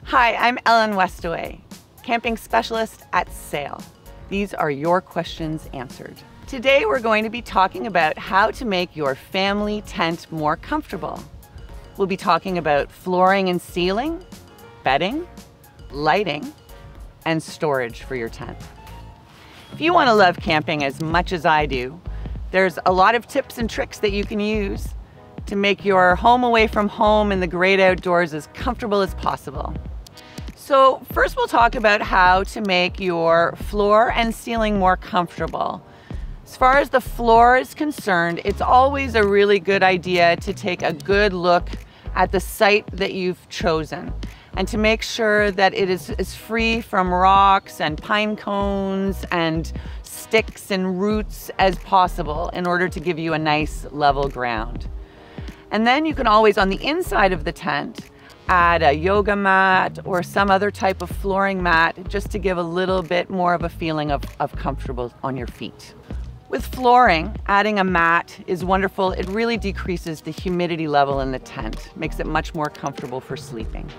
Hi, I'm Ellen Westaway, camping specialist at Sail. These are your questions answered. Today we're going to be talking about how to make your family tent more comfortable. We'll be talking about flooring and ceiling, bedding, lighting, and storage for your tent. If you want to love camping as much as I do, there's a lot of tips and tricks that you can use to make your home away from home in the great outdoors as comfortable as possible. So first we'll talk about how to make your floor and ceiling more comfortable. As far as the floor is concerned, it's always a really good idea to take a good look at the site that you've chosen and to make sure that it is free from rocks and pine cones and sticks and roots as possible in order to give you a nice level ground. And then you can always, on the inside of the tent, add a yoga mat or some other type of flooring mat just to give a little bit more of a feeling of comfortable on your feet. With flooring, adding a mat is wonderful. It really decreases the humidity level in the tent, makes it much more comfortable for sleeping.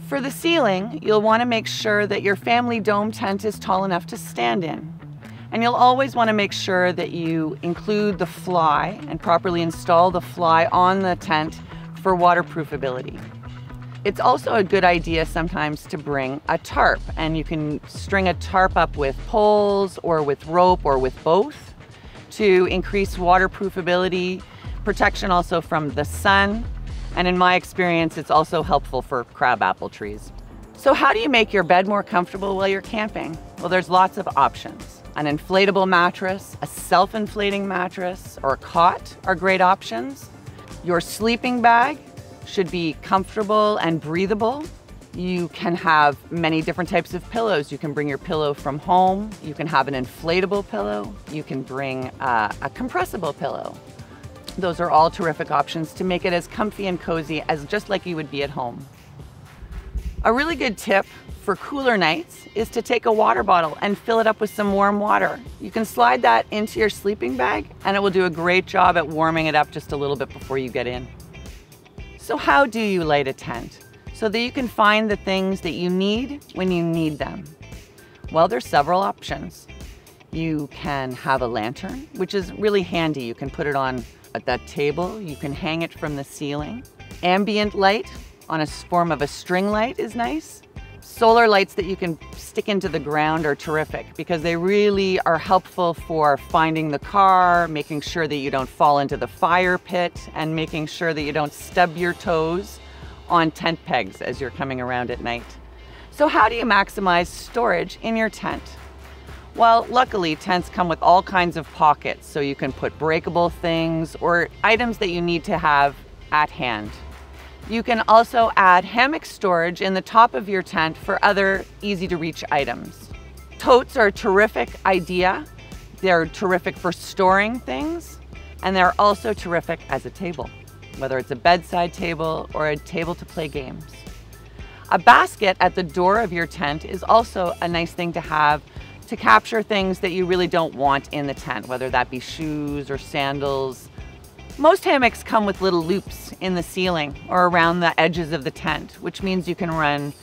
For the ceiling, you'll want to make sure that your family dome tent is tall enough to stand in. And you'll always want to make sure that you include the fly and properly install the fly on the tent for waterproofability. It's also a good idea sometimes to bring a tarp, and you can string a tarp up with poles or with rope or with both to increase waterproofability, protection also from the sun, and in my experience it's also helpful for crabapple trees. So how do you make your bed more comfortable while you're camping? Well, there's lots of options. An inflatable mattress, a self-inflating mattress, or a cot are great options. Your sleeping bag should be comfortable and breathable. You can have many different types of pillows. You can bring your pillow from home. You can have an inflatable pillow. You can bring a compressible pillow. Those are all terrific options to make it as comfy and cozy as just like you would be at home. A really good tip for cooler nights is to take a water bottle and fill it up with some warm water. You can slide that into your sleeping bag and it will do a great job at warming it up just a little bit before you get in. So how do you light a tent so that you can find the things that you need when you need them? Well, there's several options. You can have a lantern, which is really handy. You can put it on at that table. You can hang it from the ceiling. Ambient light on a form of a string light is nice. Solar lights that you can stick into the ground are terrific because they really are helpful for finding the car, making sure that you don't fall into the fire pit, and making sure that you don't stub your toes on tent pegs as you're coming around at night. So how do you maximize storage in your tent? Well, luckily tents come with all kinds of pockets, so you can put breakable things or items that you need to have at hand. You can also add hammock storage in the top of your tent for other easy to reach items. Totes are a terrific idea. They're terrific for storing things, and they're also terrific as a table, whether it's a bedside table or a table to play games. A basket at the door of your tent is also a nice thing to have to capture things that you really don't want in the tent, whether that be shoes or sandals. Most hammocks come with little loops in the ceiling or around the edges of the tent, which means you can run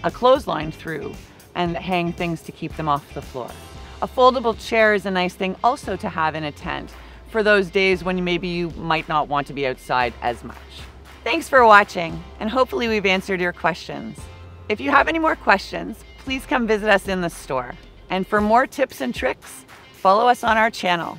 a clothesline through and hang things to keep them off the floor. A foldable chair is a nice thing also to have in a tent for those days when maybe you might not want to be outside as much. Thanks for watching, and hopefully we've answered your questions. If you have any more questions, please come visit us in the store. And for more tips and tricks, follow us on our channel.